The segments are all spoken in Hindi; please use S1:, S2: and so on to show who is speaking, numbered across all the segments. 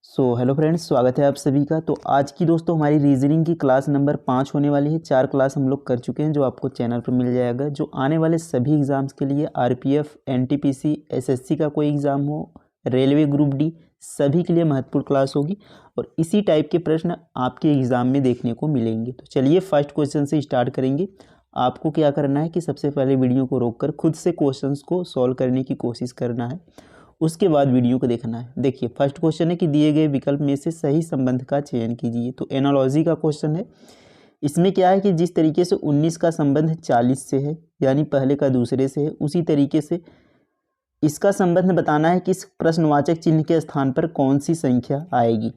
S1: हेलो फ्रेंड्स, स्वागत है आप सभी का। तो आज की दोस्तों हमारी रीजनिंग की क्लास नंबर 5 होने वाली है। 4 क्लास हम लोग कर चुके हैं जो आपको चैनल पर मिल जाएगा। जो आने वाले सभी एग्ज़ाम्स के लिए आरपीएफ, एनटीपीसी, एसएससी का कोई एग्ज़ाम हो, रेलवे ग्रुप डी, सभी के लिए महत्वपूर्ण क्लास होगी और इसी टाइप के प्रश्न आपके एग्ज़ाम में देखने को मिलेंगे। तो चलिए फर्स्ट क्वेश्चन से स्टार्ट करेंगे। आपको क्या करना है कि सबसे पहले वीडियो को रोककर खुद से क्वेश्चंस को सॉल्व करने की कोशिश करना है, उसके बाद वीडियो को देखना है। देखिए फर्स्ट क्वेश्चन है कि दिए गए विकल्प में से सही संबंध का चयन कीजिए। तो एनालॉजी का क्वेश्चन है। इसमें क्या है कि जिस तरीके से 19 का संबंध 40 से है, यानी पहले का दूसरे से है, उसी तरीके से इसका संबंध बताना है कि इस प्रश्नवाचक चिन्ह के स्थान पर कौन सी संख्या आएगी।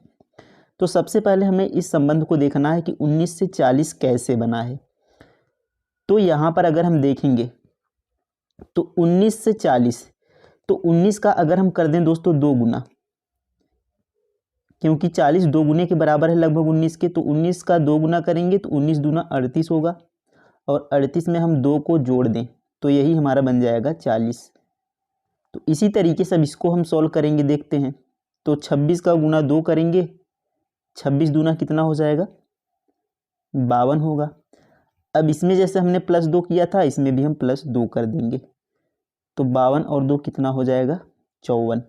S1: तो सबसे पहले हमें इस संबंध को देखना है कि 19 से 40 कैसे बना है। तो यहाँ पर अगर हम देखेंगे तो 19 से 40, तो 19 का अगर हम कर दें दोस्तों 2 गुना, क्योंकि 40 2 गुने के बराबर है लगभग 19 के, तो 19 का 2 गुना करेंगे तो 19 दूना 38 होगा और 38 में हम 2 को जोड़ दें तो यही हमारा बन जाएगा 40। तो इसी तरीके से अब इसको हम सॉल्व करेंगे, देखते हैं। तो 26 का गुना 2 करेंगे, 26 दूना कितना हो जाएगा 52 होगा। अब इसमें जैसे हमने +2 किया था, इसमें भी हम +2 कर देंगे तो 52 और 2 कितना हो जाएगा 54।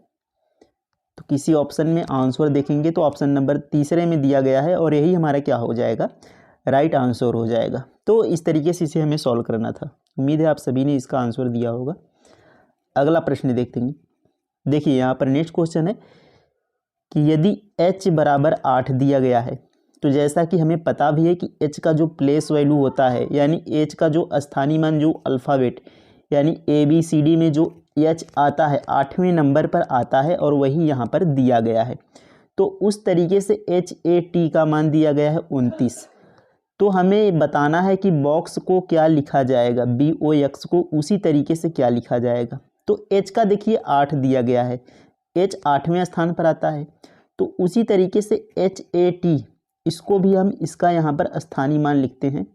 S1: तो किसी ऑप्शन में आंसर देखेंगे तो ऑप्शन नंबर तीसरे में दिया गया है और यही हमारा क्या हो जाएगा, राइट आंसर हो जाएगा। तो इस तरीके से इसे हमें सॉल्व करना था। उम्मीद है आप सभी ने इसका आंसर दिया होगा। अगला प्रश्न देखते हैं। देखिए यहाँ पर नेक्स्ट क्वेश्चन है कि यदि h बराबर 8 दिया गया है, तो जैसा कि हमें पता भी है कि h का जो प्लेस वैल्यू होता है, यानी h का जो स्थानीय मान, जो अल्फ़ाबेट यानी ABCD में जो H आता है 8वें नंबर पर आता है और वही यहाँ पर दिया गया है। तो उस तरीके से HAT का मान दिया गया है 29। तो हमें बताना है कि बॉक्स को क्या लिखा जाएगा, BOX को उसी तरीके से क्या लिखा जाएगा। तो H का देखिए 8 दिया गया है, H 8वें स्थान पर आता है, तो उसी तरीके से HAT इसको भी हम इसका यहाँ पर स्थानीय मान लिखते हैं,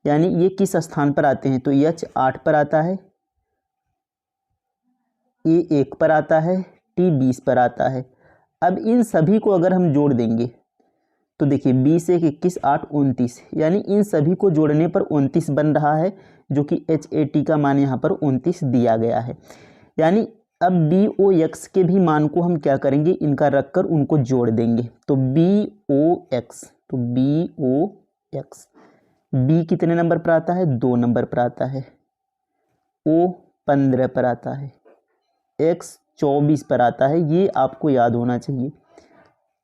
S1: यानी ये किस स्थान पर आते हैं। तो H 8 पर आता है, A 1 पर आता है, T 20 पर आता है। अब इन सभी को अगर हम जोड़ देंगे तो देखिए 20 1 21 8 29, यानी इन सभी को जोड़ने पर 29 बन रहा है, जो कि HAT का मान यहाँ पर 29 दिया गया है। यानी अब BOX के भी मान को हम क्या करेंगे, इनका रखकर उनको जोड़ देंगे। तो BOX, तो BOX, B कितने नंबर पर आता है, 2 नंबर पर आता है, O 15 पर आता है, X 24 पर आता है। ये आपको याद होना चाहिए।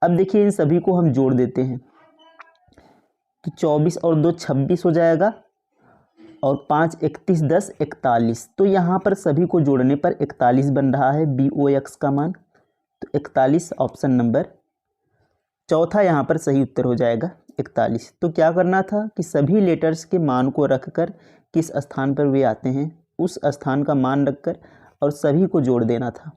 S1: अब देखिए इन सभी को हम जोड़ देते हैं तो 24 और 2 26 हो जाएगा और 5 31 10 41। तो यहाँ पर सभी को जोड़ने पर 41 बन रहा है BOX का मान। तो 41 ऑप्शन नंबर चौथा यहाँ पर सही उत्तर हो जाएगा 41। तो क्या करना था कि सभी लेटर्स के मान को रखकर किस स्थान पर वे आते हैं उस स्थान का मान रखकर और सभी को जोड़ देना था।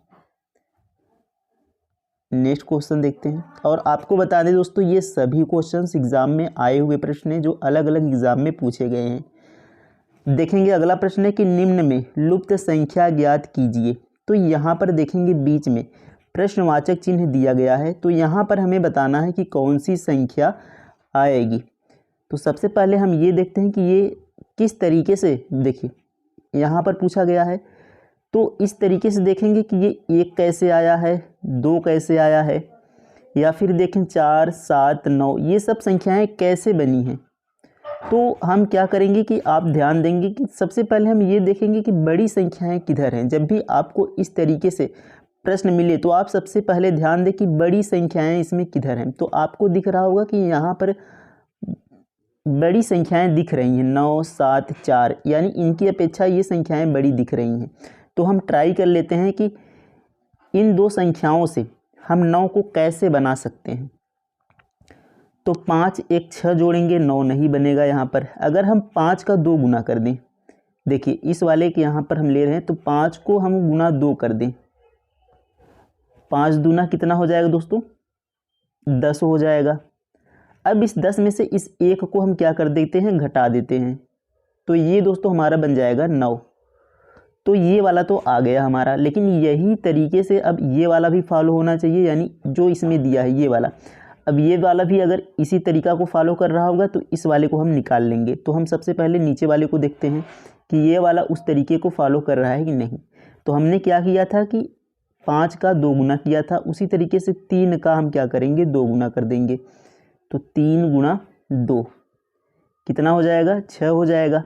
S1: नेक्स्ट क्वेश्चन देखते हैं। और आपको बता दें दोस्तों, ये सभी क्वेश्चंस एग्जाम में आए हुए प्रश्न हैं जो अलग अलग एग्जाम में पूछे गए हैं। देखेंगे अगला प्रश्न है कि निम्न में लुप्त संख्या ज्ञात कीजिए। तो यहाँ पर देखेंगे बीच में प्रश्नवाचक चिन्ह दिया गया है, तो यहाँ पर हमें बताना है कि कौन सी संख्या आएगी। तो सबसे पहले हम ये देखते हैं कि ये किस तरीके से, देखिए यहाँ पर पूछा गया है तो इस तरीके से देखेंगे कि ये 1 कैसे आया है, 2 कैसे आया है, या फिर देखें 4 7 9 ये सब संख्याएं कैसे बनी हैं। तो हम क्या करेंगे कि आप ध्यान देंगे कि सबसे पहले हम ये देखेंगे कि बड़ी संख्याएं किधर हैं। जब भी आपको इस तरीके से प्रश्न मिले तो आप सबसे पहले ध्यान दें कि बड़ी संख्याएं इसमें किधर हैं। तो आपको दिख रहा होगा कि यहाँ पर बड़ी संख्याएं दिख रही हैं 9 7 4, यानी इनकी अपेक्षा ये संख्याएं बड़ी दिख रही हैं। तो हम ट्राई कर लेते हैं कि इन दो संख्याओं से हम 9 को कैसे बना सकते हैं। तो 5 1 6 जोड़ेंगे, 9 नहीं बनेगा यहाँ पर। अगर हम 5 का 2 गुना कर दें, देखिए इस वाले के यहाँ पर हम ले रहे हैं तो 5 को हम गुना 2 कर दें, 5 दूना कितना हो जाएगा दोस्तों 10 हो जाएगा। अब इस 10 में से इस 1 को हम क्या कर देते हैं, घटा देते हैं, तो ये दोस्तों हमारा बन जाएगा 9। तो ये वाला तो आ गया हमारा, लेकिन यही तरीके से अब ये वाला भी फॉलो होना चाहिए, यानी जो इसमें दिया है ये वाला। अब ये वाला भी अगर इसी तरीका को फॉलो कर रहा होगा तो इस वाले को हम निकाल लेंगे। तो हम सबसे पहले नीचे वाले को देखते हैं कि ये वाला उस तरीके को फॉलो कर रहा है कि नहीं। तो हमने क्या किया था कि 5 का 2 गुना किया था, उसी तरीके से 3 का हम क्या करेंगे 2 गुना कर देंगे। तो 3 गुना 2 कितना हो जाएगा 6 हो जाएगा।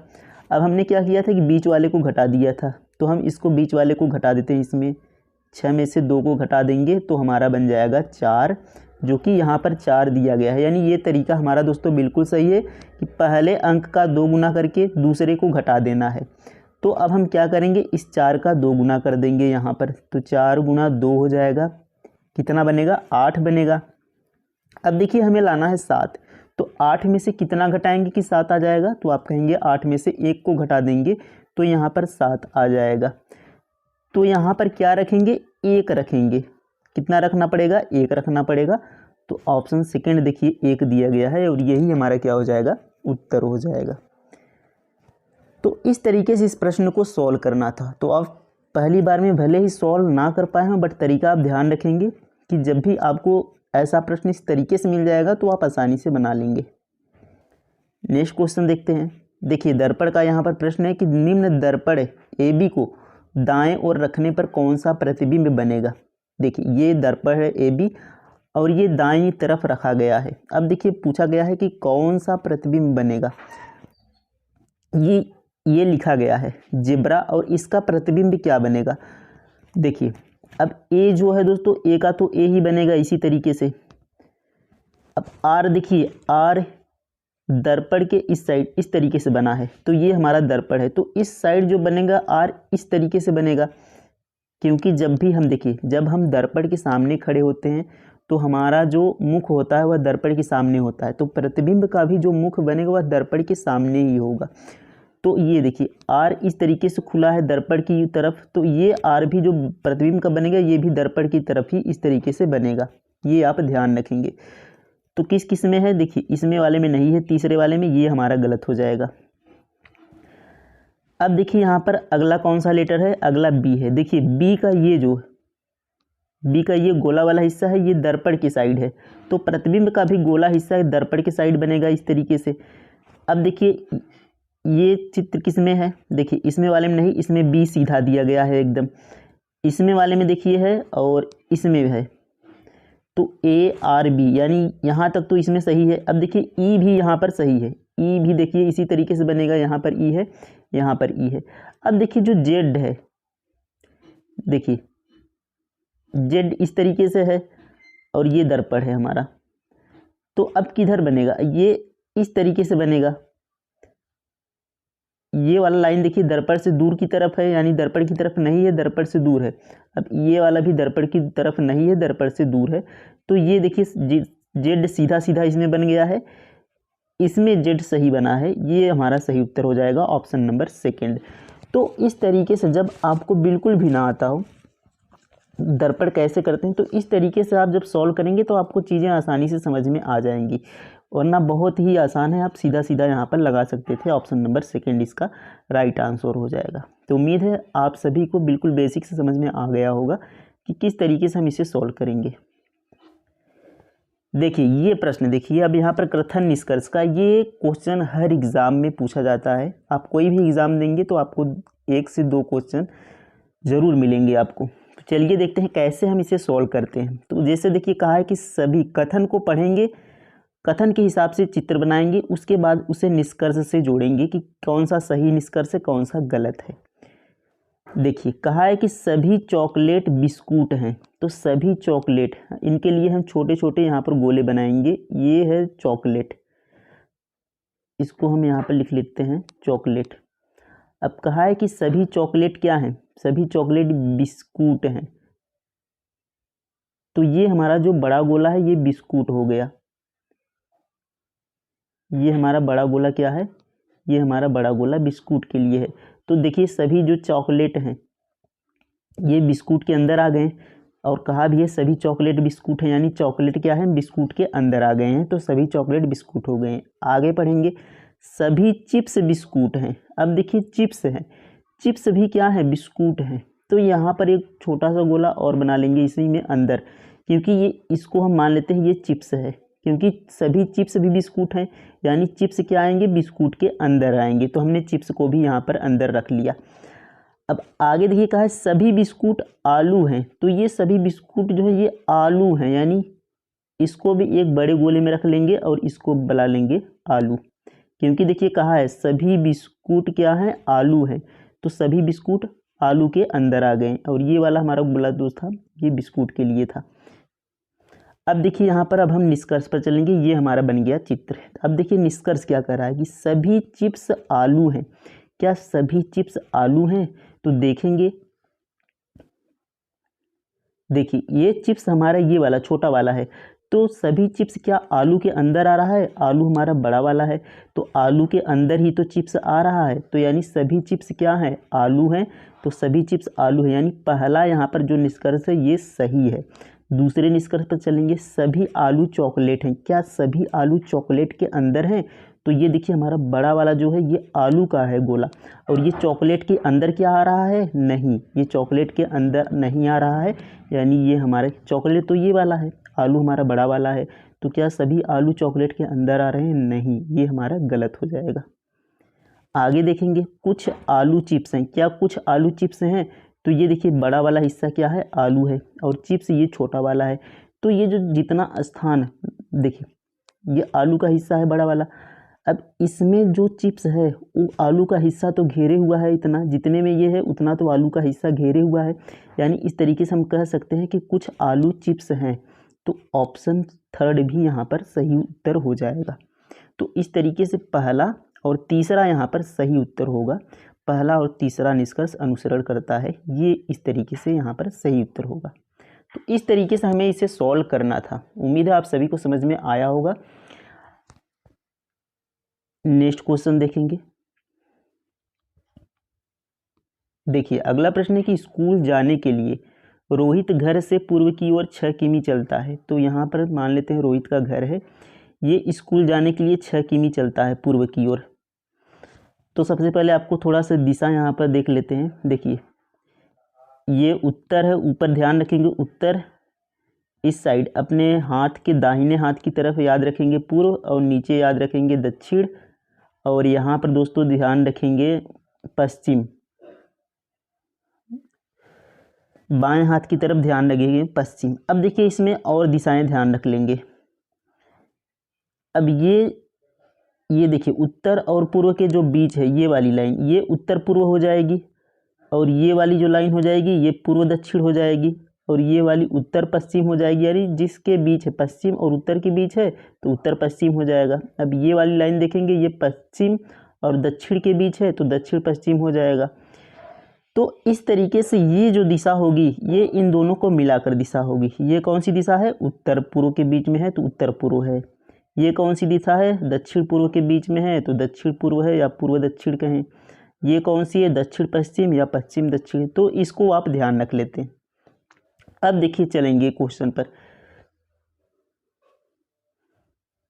S1: अब हमने क्या किया था कि बीच वाले को घटा दिया था, तो हम इसको बीच वाले को घटा देते हैं। इसमें 6 में से 2 को घटा देंगे तो हमारा बन जाएगा 4, जो कि यहाँ पर 4 दिया गया है। यानी ये तरीका हमारा दोस्तों बिल्कुल सही है कि पहले अंक का 2 गुना करके दूसरे को घटा देना है। तो अब हम क्या करेंगे, इस 4 का 2 गुना कर देंगे यहाँ पर। तो 4 गुना 2 हो जाएगा, कितना बनेगा 8 बनेगा। अब देखिए हमें लाना है 7, तो 8 में से कितना घटाएंगे कि 7 आ जाएगा। तो आप कहेंगे 8 में से 1 को घटा देंगे तो यहाँ पर 7 आ जाएगा। तो यहाँ पर क्या रखेंगे 1 रखेंगे। कितना रखना पड़ेगा 1 रखना पड़ेगा। तो ऑप्शन सेकंड देखिए 1 दिया गया है और यही हमारा क्या हो जाएगा उत्तर हो जाएगा। तो इस तरीके से इस प्रश्न को सॉल्व करना था। तो आप पहली बार में भले ही सॉल्व ना कर पाए हों, बट तरीका आप ध्यान रखेंगे कि जब भी आपको ऐसा प्रश्न इस तरीके से मिल जाएगा तो आप आसानी से बना लेंगे। नेक्स्ट क्वेश्चन देखते हैं। देखिए दर्पण का यहाँ पर प्रश्न है कि निम्न दर्पण AB को दाएं ओर रखने पर कौन सा प्रतिबिंब बनेगा। देखिए ये दर्पण है AB और ये दाईं तरफ रखा गया है। अब देखिए पूछा गया है कि कौन सा प्रतिबिंब बनेगा। ये लिखा गया है जेब्रा, और इसका प्रतिबिंब क्या बनेगा। देखिए अब A जो है दोस्तों A का तो A ही बनेगा इसी तरीके से। अब R देखिए R दर्पण के इस साइड इस तरीके से बना है, तो ये हमारा दर्पण है, तो इस साइड जो बनेगा R इस तरीके से बनेगा। क्योंकि जब भी हम देखिए जब हम दर्पण के सामने खड़े होते हैं तो हमारा जो मुख होता है वह दर्पण के सामने होता है, तो प्रतिबिंब का भी जो मुख बनेगा वह दर्पण के सामने ही होगा। तो ये देखिए R इस तरीके से खुला है दर्पण की तरफ, तो ये R भी जो प्रतिबिंब का बनेगा ये भी दर्पण की तरफ ही इस तरीके से बनेगा। ये आप ध्यान रखेंगे। तो किस किस में है, देखिए इसमें वाले में नहीं है, तीसरे वाले में, ये हमारा गलत हो जाएगा। अब देखिए यहाँ पर अगला कौन सा लेटर है, अगला B है। देखिए B का ये गोला वाला हिस्सा है, ये दर्पण की साइड है, तो प्रतिबिंब का भी गोला हिस्सा है दर्पण की साइड बनेगा इस तरीके से। अब देखिए ये चित्र किस में है, देखिए इसमें वाले में नहीं, इसमें B सीधा दिया गया है एकदम, इसमें वाले में देखिए है और इसमें है, तो ARB यानी यहाँ तक तो इसमें सही है। अब देखिए E भी यहाँ पर सही है, E भी देखिए इसी तरीके से बनेगा, यहाँ पर E है, यहाँ पर E है। अब देखिए जो Z है, देखिए Z इस तरीके से है और ये दर्पण है हमारा, तो अब किधर बनेगा, ये इस तरीके से बनेगा। ये वाला लाइन देखिए दर्पण से दूर की तरफ है, यानी दर्पण की तरफ नहीं है, दर्पण से दूर है। अब ये वाला भी दर्पण की तरफ नहीं है, दर्पण से दूर है। तो ये देखिए जेड सीधा सीधा इसमें बन गया है, इसमें जेड सही बना है, ये हमारा सही उत्तर हो जाएगा ऑप्शन नंबर सेकंड। तो इस तरीके से जब आपको बिल्कुल भी ना आता हो दर्पण कैसे करते हैं, तो इस तरीके से आप जब सॉल्व करेंगे तो आपको चीज़ें आसानी से समझ में आ जाएंगी, वरना बहुत ही आसान है, आप सीधा सीधा यहाँ पर लगा सकते थे। ऑप्शन नंबर सेकंड इसका राइट आंसर हो जाएगा। तो उम्मीद है आप सभी को बिल्कुल बेसिक से समझ में आ गया होगा कि किस तरीके से हम इसे सॉल्व करेंगे। देखिए ये प्रश्न देखिए, अब यहाँ पर कथन निष्कर्ष का ये क्वेश्चन हर एग्ज़ाम में पूछा जाता है। आप कोई भी एग्ज़ाम देंगे तो आपको 1 से 2 क्वेश्चन ज़रूर मिलेंगे आपको। तो चलिए देखते हैं कैसे हम इसे सॉल्व करते हैं। तो जैसे देखिए कहा है कि सभी कथन को पढ़ेंगे, कथन के हिसाब से चित्र बनाएंगे, उसके बाद उसे निष्कर्ष से जोड़ेंगे कि कौन सा सही निष्कर्ष है कौन सा गलत है। देखिए कहा है कि सभी चॉकलेट बिस्कुट हैं, तो सभी चॉकलेट, इनके लिए हम छोटे छोटे यहाँ पर गोले बनाएंगे। ये है चॉकलेट, इसको हम यहाँ पर लिख लेते हैं चॉकलेट। अब कहा है कि सभी चॉकलेट क्या हैं, सभी चॉकलेट बिस्कुट हैं, तो ये हमारा जो बड़ा गोला है ये बिस्कुट हो गया। ये हमारा बड़ा गोला क्या है, ये हमारा बड़ा गोला बिस्कुट के लिए है। तो देखिए सभी जो चॉकलेट हैं ये बिस्कुट के अंदर आ गए, और कहा भी है सभी चॉकलेट बिस्कुट हैं, यानी चॉकलेट क्या है बिस्कुट के अंदर आ गए हैं, तो सभी चॉकलेट बिस्कुट हो गए हैं। आगे पढ़ेंगे, सभी चिप्स बिस्कुट हैं। अब देखिए चिप्स हैं, चिप्स भी क्या है, बिस्कुट है। तो यहाँ पर एक छोटा सा गोला और बना लेंगे इसी में अंदर, क्योंकि ये इसको हम मान लेते हैं ये चिप्स है, क्योंकि सभी चिप्स भी बिस्कुट हैं, यानी चिप्स क्या आएंगे, बिस्कुट के अंदर आएंगे। तो हमने चिप्स को भी यहाँ पर अंदर रख लिया। अब आगे देखिए कहा है सभी बिस्कुट आलू हैं, तो ये सभी बिस्कुट जो है ये आलू हैं, यानी इसको भी एक बड़े गोले में रख लेंगे और इसको बुला लेंगे आलू, क्योंकि देखिए कहा है सभी बिस्कुट क्या है, आलू हैं। तो सभी बिस्कुट आलू के अंदर आ गए, और ये वाला हमारा गोला दोस्त था ये बिस्कुट के लिए था। अब देखिए यहाँ पर अब हम निष्कर्ष पर चलेंगे। ये हमारा बन गया चित्र। अब देखिए निष्कर्ष क्या कर रहा है कि सभी चिप्स आलू हैं। क्या सभी चिप्स आलू हैं? तो देखेंगे, देखिए ये चिप्स हमारा ये वाला छोटा वाला है, तो सभी चिप्स क्या आलू के अंदर आ रहा है? आलू हमारा बड़ा वाला है, तो आलू के अंदर ही तो चिप्स आ रहा है, तो यानी सभी चिप्स क्या है, आलू हैं। तो सभी चिप्स आलू है, यानी पहला यहाँ पर जो निष्कर्ष है ये सही है। दूसरे निष्कर्ष पर चलेंगे, सभी आलू चॉकलेट हैं। क्या सभी आलू चॉकलेट के अंदर हैं? तो ये देखिए हमारा बड़ा वाला जो है ये आलू का है गोला, और ये चॉकलेट के अंदर क्या आ रहा है? नहीं, ये चॉकलेट के अंदर नहीं आ रहा है, यानी ये हमारे चॉकलेट तो ये वाला है, आलू हमारा बड़ा वाला है। तो क्या सभी आलू चॉकलेट के अंदर आ रहे हैं? नहीं, ये हमारा गलत हो जाएगा। आगे देखेंगे, कुछ आलू चिप्स हैं। क्या कुछ आलू चिप्स हैं? तो ये देखिए बड़ा वाला हिस्सा क्या है, आलू है, और चिप्स ये छोटा वाला है। तो ये जो जितना स्थान देखिए ये आलू का हिस्सा है बड़ा वाला, अब इसमें जो चिप्स है वो आलू का हिस्सा तो घेरे हुआ है, इतना जितने में ये है उतना तो आलू का हिस्सा घेरे हुआ है, यानी इस तरीके से हम कह सकते हैं कि कुछ आलू चिप्स हैं। तो ऑप्शन थर्ड भी यहाँ पर सही उत्तर हो जाएगा। तो इस तरीके से पहला और तीसरा यहाँ पर सही उत्तर होगा। पहला और तीसरा निष्कर्ष अनुसरण करता है, ये इस तरीके से यहाँ पर सही उत्तर होगा। तो इस तरीके से हमें इसे सॉल्व करना था। उम्मीद है आप सभी को समझ में आया होगा। नेक्स्ट क्वेश्चन देखेंगे। देखिए अगला प्रश्न है कि स्कूल जाने के लिए रोहित घर से पूर्व की ओर 6 किमी चलता है। तो यहाँ पर मान लेते हैं रोहित का घर है, ये स्कूल जाने के लिए 6 किमी चलता है पूर्व की ओर। तो सबसे पहले आपको थोड़ा सा दिशा यहाँ पर देख लेते हैं। देखिए ये उत्तर है, ऊपर ध्यान रखेंगे उत्तर, इस साइड अपने हाथ के दाहिने हाथ की तरफ याद रखेंगे पूर्व, और नीचे याद रखेंगे दक्षिण, और यहाँ पर दोस्तों ध्यान रखेंगे पश्चिम, बाएं हाथ की तरफ ध्यान रखेंगे पश्चिम। अब देखिए इसमें और दिशाएं ध्यान रख लेंगे। अब ये देखिए उत्तर और पूर्व के जो बीच है ये वाली लाइन, ये उत्तर पूर्व हो जाएगी, और ये वाली जो लाइन हो जाएगी ये पूर्व दक्षिण हो जाएगी, और ये वाली उत्तर पश्चिम हो जाएगी, यानी जिसके बीच है पश्चिम और उत्तर के बीच है तो उत्तर पश्चिम हो जाएगा। अब ये वाली लाइन देखेंगे ये पश्चिम और दक्षिण के बीच है तो दक्षिण पश्चिम हो जाएगा। तो इस तरीके से ये जो दिशा होगी ये इन दोनों को मिलाकर दिशा होगी। ये कौन सी दिशा है? उत्तर पूर्व के बीच में है तो उत्तर पूर्व है। ये कौन सी दिशा है? दक्षिण पूर्व के बीच में है तो दक्षिण पूर्व है, या पूर्व दक्षिण कहें। ये कौन सी है? दक्षिण पश्चिम या पश्चिम दक्षिण। तो इसको आप ध्यान रख लेते हैं। अब देखिए चलेंगे क्वेश्चन पर।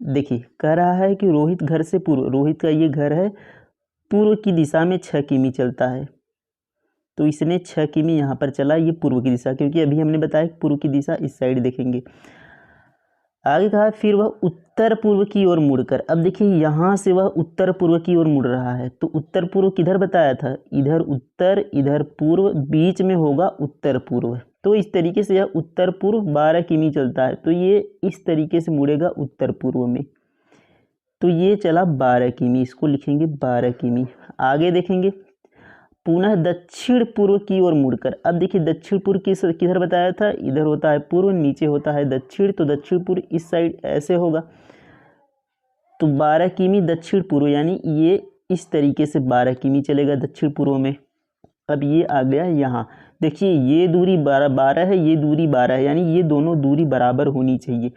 S1: देखिए कह रहा है कि रोहित घर से पूर्व, रोहित का ये घर है, पूर्व की दिशा में 6 किमी चलता है। तो इसने 6 किमी यहाँ पर चला, ये पूर्व की दिशा, क्योंकि अभी हमने बताया पूर्व की दिशा इस साइड देखेंगे। आगे कहा फिर वह उत्तर पूर्व की ओर मुड़कर, अब देखिए यहाँ से वह उत्तर पूर्व की ओर मुड़ रहा है। तो उत्तर पूर्व किधर बताया था? इधर उत्तर इधर पूर्व, बीच में होगा उत्तर पूर्व। तो इस तरीके से यह उत्तर पूर्व 12 किमी चलता है, तो ये इस तरीके से मुड़ेगा उत्तर पूर्व में। तो ये चला 12 किमी, इसको लिखेंगे 12 किमी। आगे देखेंगे पुनः दक्षिण पूर्व की ओर मुड़कर, अब देखिए दक्षिण पूर्व किधर बताया था? इधर होता है पूर्व, नीचे होता है दक्षिण, तो दक्षिण पूर्व इस साइड ऐसे होगा। तो 12 किमी दक्षिण पूर्व, यानी ये इस तरीके से 12 किमी चलेगा दक्षिण पूर्व में। अब ये आ गया यहाँ, देखिए ये दूरी 12 है, ये दूरी 12 है, यानी ये दोनों दूरी बराबर होनी चाहिए।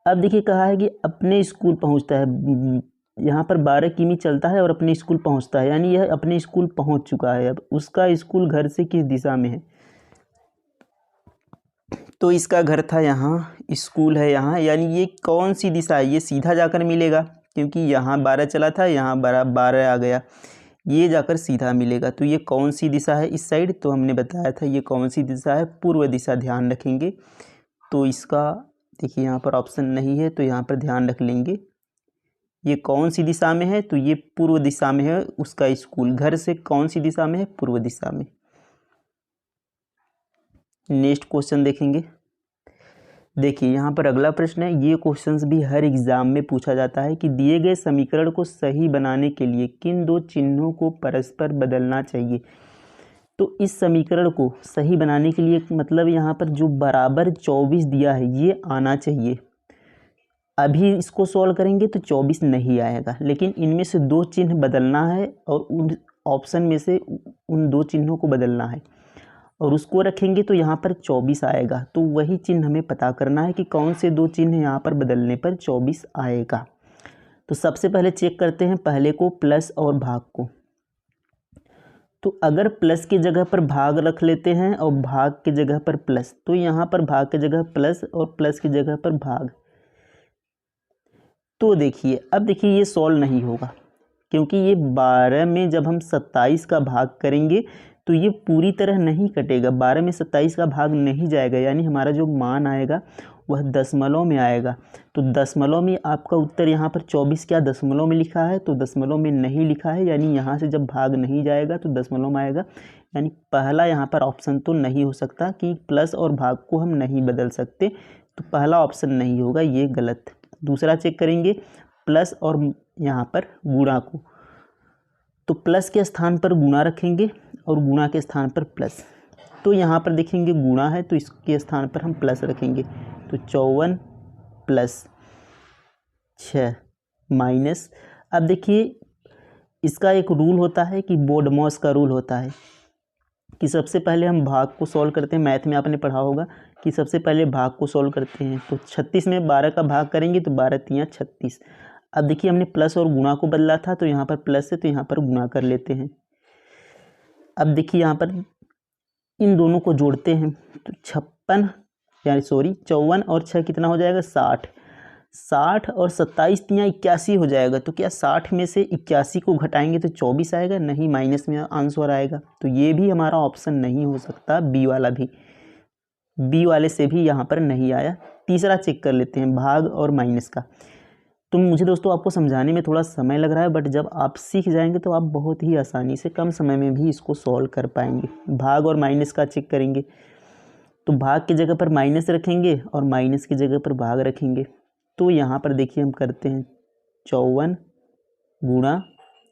S1: अब देखिए कहा है कि अपने स्कूल पहुँचता है, यहाँ पर 12 किमी चलता है और अपने स्कूल पहुँचता है, यानी यह अपने स्कूल पहुँच चुका है। अब उसका स्कूल घर से किस दिशा में है? तो इसका घर था यहाँ, स्कूल है यहाँ, यानी ये कौन सी दिशा है? ये सीधा जाकर मिलेगा, क्योंकि यहाँ 12 चला था, यहाँ 12 आ गया। ये जाकर सीधा मिलेगा। तो ये कौन सी दिशा है इस साइड, तो हमने बताया था ये कौन सी दिशा है, पूर्व दिशा, ध्यान रखेंगे। तो इसका देखिए यहाँ पर ऑप्शन नहीं है, तो यहाँ पर ध्यान रख लेंगे। ये कौन सी दिशा में है, तो ये पूर्व दिशा में है उसका स्कूल। घर से कौन सी दिशा में है, पूर्व दिशा में। नेक्स्ट क्वेश्चन देखेंगे। देखिए यहाँ पर अगला प्रश्न है, ये क्वेश्चंस भी हर एग्जाम में पूछा जाता है कि दिए गए समीकरण को सही बनाने के लिए किन दो चिन्हों को परस्पर बदलना चाहिए। तो इस समीकरण को सही बनाने के लिए मतलब यहाँ पर जो बराबर 24 दिया है ये आना चाहिए। अभी इसको सॉल्व करेंगे तो 24 नहीं आएगा, लेकिन इनमें से दो चिन्ह बदलना है और उन ऑप्शन में से उन दो चिन्हों को बदलना है और उसको रखेंगे तो यहाँ पर 24 आएगा। तो वही चिन्ह हमें पता करना है कि कौन से दो चिन्ह यहाँ पर बदलने पर 24 आएगा। तो सबसे पहले चेक करते हैं पहले को, प्लस और भाग को। तो अगर प्लस की जगह पर भाग रख लेते हैं और भाग की जगह पर प्लस, तो यहाँ पर भाग की जगह प्लस और प्लस की जगह पर भाग। तो देखिए अब देखिए ये सॉल्व नहीं होगा, क्योंकि ये 12 में जब हम 27 का भाग करेंगे तो ये पूरी तरह नहीं कटेगा। 12 में 27 का भाग नहीं जाएगा, यानी हमारा जो मान आएगा वह दशमलव में आएगा। तो दशमलव में आपका उत्तर यहाँ पर 24 क्या दशमलव में लिखा है, तो दशमलव में नहीं लिखा है, यानी यहाँ से जब भाग नहीं जाएगा तो दशमलव में आएगा। यानी पहला यहाँ पर ऑप्शन तो नहीं हो सकता कि प्लस और भाग को हम नहीं बदल सकते, तो पहला ऑप्शन नहीं होगा, ये गलत। दूसरा चेक करेंगे प्लस और यहाँ पर गुणा को। तो प्लस के स्थान पर गुणा रखेंगे और गुणा के स्थान पर प्लस। तो यहाँ पर देखेंगे गुणा है तो इसके स्थान पर हम प्लस रखेंगे। तो 54 प्लस 6 माइनस। अब देखिए इसका एक रूल होता है कि बोडमॉस का रूल होता है कि सबसे पहले हम भाग को सॉल्व करते हैं। मैथ में आपने पढ़ा होगा कि सबसे पहले भाग को सॉल्व करते हैं। तो 36 में 12 का भाग करेंगे तो 12 तियाँ 36। अब देखिए हमने प्लस और गुणा को बदला था, तो यहाँ पर प्लस है तो यहाँ पर गुणा कर लेते हैं। अब देखिए यहाँ पर इन दोनों को जोड़ते हैं तो 54 और 6 कितना हो जाएगा 60। 60 और 27 तियाँ 81 हो जाएगा। तो क्या 60 में से 81 को घटाएंगे तो 24 आएगा? नहीं, माइनस में आंसर आएगा। तो ये भी हमारा ऑप्शन नहीं हो सकता, बी वाला भी। बी वाले से भी यहाँ पर नहीं आया। तीसरा चेक कर लेते हैं भाग और माइनस का। तो मुझे दोस्तों आपको समझाने में थोड़ा समय लग रहा है, बट जब आप सीख जाएंगे तो आप बहुत ही आसानी से कम समय में भी इसको सॉल्व कर पाएंगे। भाग और माइनस का चेक करेंगे तो भाग की जगह पर माइनस रखेंगे और माइनस की जगह पर भाग रखेंगे। तो यहाँ पर देखिए हम करते हैं 54 गुणा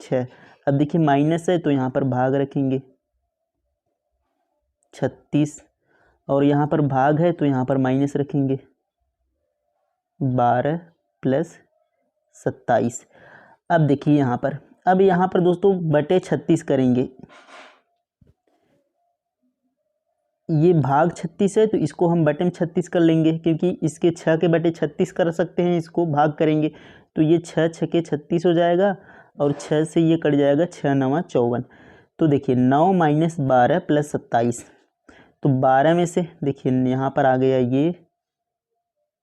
S1: 6। अब देखिए माइनस है तो यहाँ पर भाग रखेंगे 36 और यहाँ पर भाग है तो यहाँ पर माइनस रखेंगे 12 प्लस 27। अब देखिए यहाँ पर दोस्तों बटे 36 करेंगे। ये भाग 36 है तो इसको हम बटे में 36 कर लेंगे, क्योंकि इसके 6 के बटे 36 कर सकते हैं, इसको भाग करेंगे तो ये 6 छके 36 हो जाएगा और 6 से ये कट जाएगा 6 9 54। तो देखिए 9 माइनस 12 प्लस 27। तो 12 में से देखिए यहाँ पर आ गया ये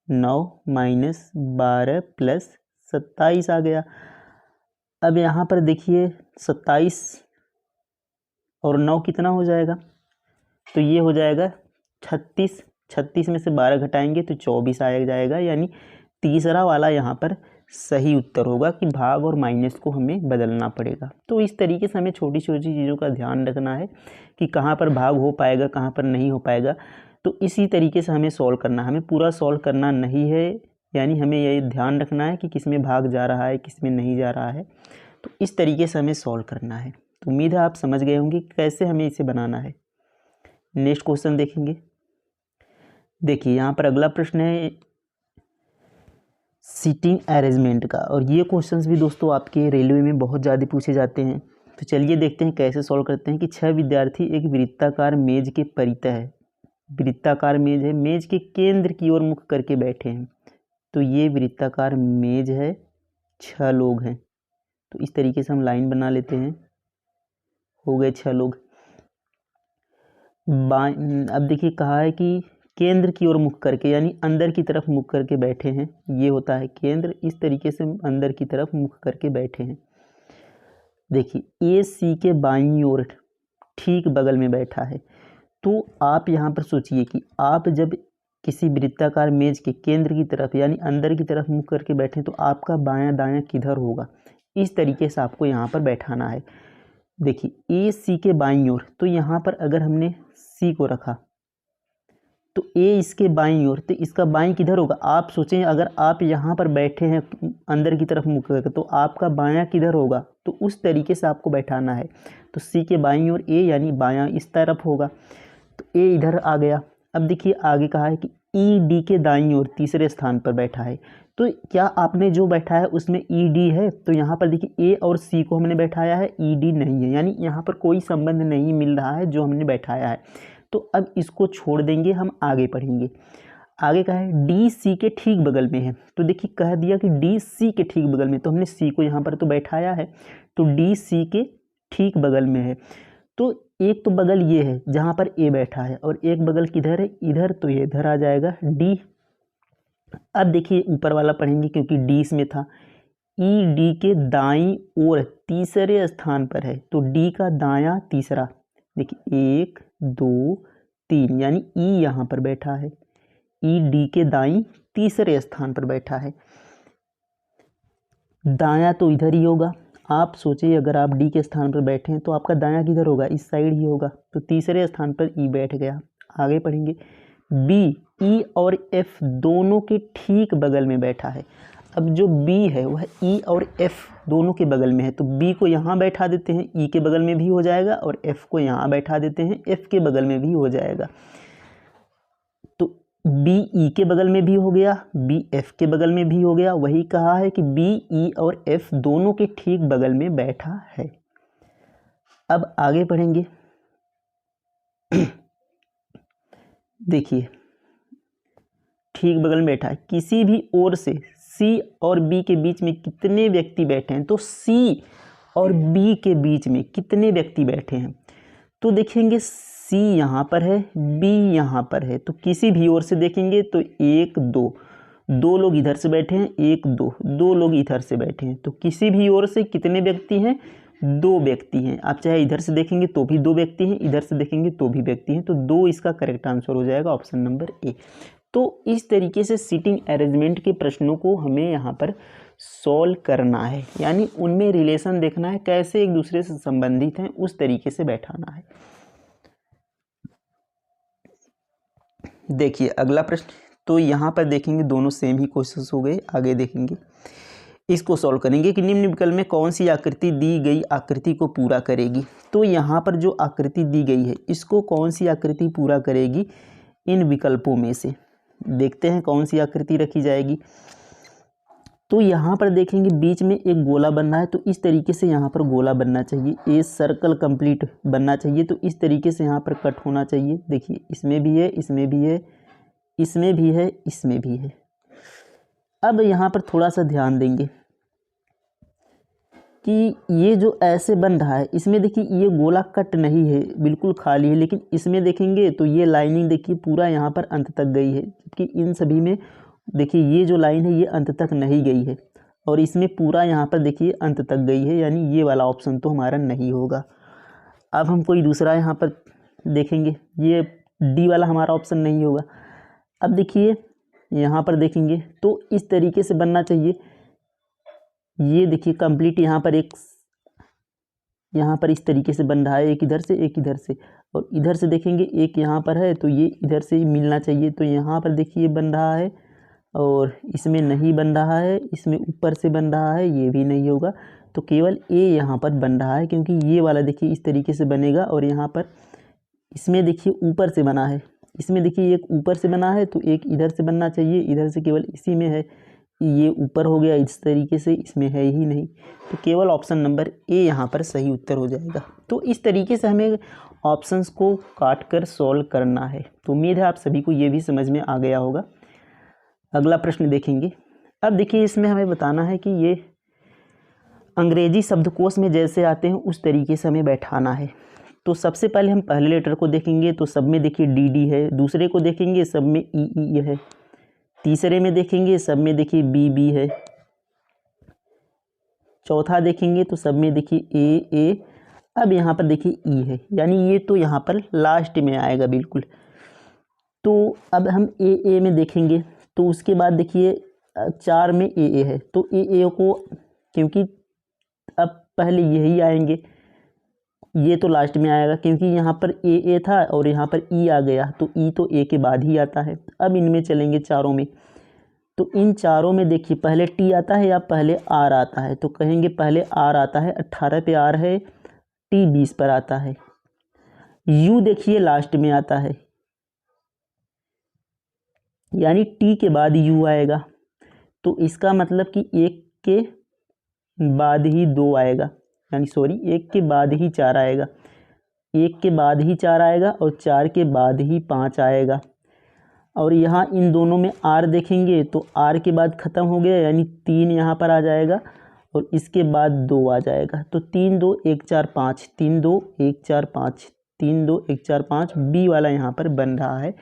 S1: 9 माइनस 12 प्लस 27 आ गया। अब यहाँ पर देखिए 27 और 9 कितना हो जाएगा, तो ये हो जाएगा 36। 36 में से 12 घटाएंगे तो 24 आ जाएगा। यानी तीसरा वाला यहाँ पर सही उत्तर होगा कि भाग और माइनस को हमें बदलना पड़ेगा। तो इस तरीके से हमें छोटी छोटी चीज़ों का ध्यान रखना है कि कहाँ पर भाग हो पाएगा, कहाँ पर नहीं हो पाएगा। तो इसी तरीके से हमें सॉल्व करना है, हमें पूरा सॉल्व करना नहीं है। यानी हमें ये ध्यान रखना है कि किस में भाग जा रहा है, किस में नहीं जा रहा है। तो इस तरीके से हमें सॉल्व करना है। तो उम्मीद है आप समझ गए होंगे कैसे हमें इसे बनाना है। नेक्स्ट क्वेश्चन देखेंगे। देखिए यहाँ पर अगला प्रश्न है सीटिंग अरेंजमेंट का, और ये क्वेश्चंस भी दोस्तों आपके रेलवे में बहुत ज़्यादा पूछे जाते हैं। तो चलिए देखते हैं कैसे सॉल्व करते हैं कि 6 विद्यार्थी एक वृत्ताकार मेज के परितः है। वृत्ताकार मेज है, मेज के केंद्र की ओर मुख करके बैठे हैं। तो ये वृत्ताकार मेज है, 6 लोग हैं। तो इस तरीके से हम लाइन बना लेते हैं, हो गए 6 लोग। अब देखिए कहा है कि केंद्र की ओर मुख करके, यानी अंदर की तरफ मुख करके बैठे हैं। ये होता है केंद्र, इस तरीके से अंदर की तरफ मुख करके बैठे हैं। देखिए ए सी के बाईं ओर ठीक बगल में बैठा है। तो आप यहाँ पर सोचिए कि आप जब किसी वृत्ताकार मेज के केंद्र की तरफ यानी अंदर की तरफ मुख करके बैठे तो आपका बायां दायां किधर होगा, इस तरीके से आपको यहाँ पर बैठाना है। देखिए ए सी के बाईं ओर, तो यहाँ पर अगर हमने सी को रखा तो ए इसके बाईं ओर, तो इसका बाईं किधर होगा। आप सोचें अगर आप यहाँ पर बैठे हैं अंदर की तरफ मुख करके तो आपका बायां किधर होगा, तो उस तरीके से आपको बैठाना है। तो सी के बाईं ओर ए यानी बायां इस तरफ होगा, तो ए इधर आ गया। अब देखिए आगे कहा है कि ई डी के दाईं ओर तीसरे स्थान पर बैठा है। तो क्या आपने जो बैठा है उसमें ई डी है, तो यहाँ पर देखिए ए और सी को हमने बैठाया है, ई डी नहीं है, यानी यहाँ पर कोई संबंध नहीं मिल रहा है जो हमने बैठाया है। तो अब इसको छोड़ देंगे, हम आगे पढ़ेंगे। आगे कहा है डी सी के ठीक बगल में है। तो देखिए कह दिया कि डी सी के ठीक बगल में, तो हमने सी को यहाँ पर तो बैठाया है, तो डी सी के ठीक बगल में है। तो एक तो बगल ये है जहाँ पर ए बैठा है और एक बगल किधर है, इधर, तो ये इधर आ जाएगा डी। अब देखिए ऊपर वाला पढ़ेंगे क्योंकि डी इसमें था। ई डी के दाईं ओर तीसरे स्थान पर है, तो डी का दायां तीसरा, देखिए 1 2 3 यानी ई यहाँ पर बैठा है, ई डी के दाईं तीसरे स्थान पर बैठा है। दायां तो इधर ही होगा। आप सोचिए अगर आप डी के स्थान पर बैठे हैं तो आपका दायां किधर होगा, इस साइड ही होगा, तो तीसरे स्थान पर ई बैठ गया। आगे पढ़ेंगे बी, ई और एफ दोनों के ठीक बगल में बैठा है। अब जो बी है वह ई और एफ दोनों के बगल में है, तो बी को यहाँ बैठा देते हैं, ई के बगल में भी हो जाएगा, और एफ को यहाँ बैठा देते हैं, एफ के बगल में भी हो जाएगा। तो बी ई के बगल में भी हो गया, बी एफ के बगल में भी हो गया। वही कहा है कि बी ई और एफ दोनों के ठीक बगल में बैठा है। अब आगे पढ़ेंगे। देखिए ठीक बगल में बैठा है, किसी भी ओर से सी और बी के बीच में कितने व्यक्ति बैठे हैं, तो सी और बी के बीच में कितने व्यक्ति बैठे हैं, तो देखेंगे सी यहाँ पर है, बी यहाँ पर है, तो किसी भी ओर से देखेंगे तो 1 2, 2 लोग इधर से बैठे हैं, 1 2, 2 लोग इधर से बैठे हैं, तो किसी भी ओर से कितने व्यक्ति हैं, 2 व्यक्ति हैं। आप चाहे इधर से देखेंगे तो भी 2 व्यक्ति हैं, इधर से देखेंगे तो भी व्यक्ति हैं, तो 2 इसका करेक्ट आंसर हो जाएगा, ऑप्शन नंबर ए। तो इस तरीके से सीटिंग अरेंजमेंट के प्रश्नों को हमें यहाँ पर सॉल्व करना है, यानी उनमें रिलेशन देखना है, कैसे एक दूसरे से संबंधित हैं, उस तरीके से बैठाना है। देखिए अगला प्रश्न, तो यहाँ पर देखेंगे दोनों सेम ही क्वेश्चंस हो गए। आगे देखेंगे, इसको सॉल्व करेंगे कि निम्न विकल्प में कौन सी आकृति दी गई आकृति को पूरा करेगी। तो यहाँ पर जो आकृति दी गई है इसको कौन सी आकृति पूरा करेगी, इन विकल्पों में से देखते हैं कौन सी आकृति रखी जाएगी। तो यहाँ पर देखेंगे बीच में एक गोला बनना है, तो इस तरीके से यहाँ पर गोला बनना चाहिए, ए सर्कल कंप्लीट बनना चाहिए, तो इस तरीके से यहाँ पर कट होना चाहिए। देखिए इसमें भी है, इसमें भी है, इसमें भी है, इसमें भी है। अब यहाँ पर थोड़ा सा ध्यान देंगे कि ये जो ऐसे बन रहा है इसमें देखिए ये गोला कट नहीं है, बिल्कुल खाली है, लेकिन इसमें देखेंगे तो ये लाइनिंग देखिए पूरा यहाँ पर अंत तक गई है, जबकि इन सभी में देखिए ये जो लाइन है ये अंत तक नहीं गई है, और इसमें पूरा यहाँ पर देखिए अंत तक गई है, यानी ये वाला ऑप्शन तो हमारा नहीं होगा। अब हम कोई दूसरा यहाँ पर देखेंगे, ये डी वाला हमारा ऑप्शन नहीं होगा। अब देखिए यहाँ पर देखेंगे तो इस तरीके से बनना चाहिए, ये देखिए कंप्लीट यहाँ पर एक, यहाँ पर इस तरीके से बन रहा है, एक इधर से एक इधर से, और इधर से देखेंगे एक यहाँ पर है, तो ये इधर से ही मिलना चाहिए, तो यहाँ पर देखिए बन रहा है, और इसमें नहीं बन रहा है, इसमें ऊपर से बन रहा है, ये भी नहीं होगा, तो केवल ए यहाँ पर बन रहा है, क्योंकि ये वाला देखिए इस तरीके से बनेगा, और यहाँ पर इसमें देखिए ऊपर से बना है, इसमें देखिए एक ऊपर से बना है, तो एक इधर से बनना चाहिए, इधर से केवल इसी में है, ये ऊपर हो गया इस तरीके से, इसमें है ही नहीं, तो केवल ऑप्शन नंबर ए यहाँ पर सही उत्तर हो जाएगा। तो इस तरीके से हमें ऑप्शंस को काट कर सॉल्व करना है। तो उम्मीद है आप सभी को ये भी समझ में आ गया होगा। अगला प्रश्न देखेंगे। अब देखिए इसमें हमें बताना है कि ये अंग्रेजी शब्दकोश में जैसे आते हैं उस तरीके से हमें बैठाना है। तो सबसे पहले हम पहले लेटर को देखेंगे, तो सब में देखिए डी डी है, दूसरे को देखेंगे सब में ई ई है, तीसरे में देखेंगे सब में देखिए बी बी है, चौथा देखेंगे तो सब में देखिए ए। अब यहाँ पर देखिए ई है, यानी ये तो यहाँ पर लास्ट में आएगा बिल्कुल। तो अब हम ए में देखेंगे तो उसके बाद देखिए 4 में ए है, तो ए को, क्योंकि अब पहले यही आएंगे, ये तो लास्ट में आएगा क्योंकि यहाँ पर ए था और यहाँ पर ई आ गया, तो ई तो ए के बाद ही आता है। अब इनमें चलेंगे चारों में, तो इन चारों में देखिए पहले टी आता है या पहले आर आता है, तो कहेंगे पहले आर आता है, 18 पे आर है, टी 20 पर आता है। यू देखिए लास्ट में आता है, यानी टी के बाद यू आएगा, तो इसका मतलब कि एक के बाद ही 2 आएगा, यानी सॉरी एक के बाद ही 4 आएगा, एक के बाद ही 4 आएगा और 4 के बाद ही 5 आएगा। और यहाँ इन दोनों में आर देखेंगे तो आर के बाद ख़त्म हो गया, यानी 3 यहाँ पर आ जाएगा और इसके बाद 2 आ जाएगा, तो 3 2 1 4 5, 3 2 1 4 5, 3 2 1 4 5 बी वाला यहाँ पर बन रहा है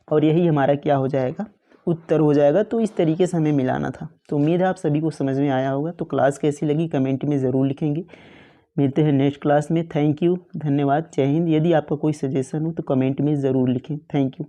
S1: और यही हमारा क्या हो जाएगा, उत्तर हो जाएगा। तो इस तरीके से हमें मिलाना था। तो उम्मीद है आप सभी को समझ में आया होगा। तो क्लास कैसी लगी कमेंट में ज़रूर लिखेंगे। मिलते हैं नेक्स्ट क्लास में। थैंक यू, धन्यवाद, जय हिंद। यदि आपका कोई सजेशन हो तो कमेंट में ज़रूर लिखें। Thank you.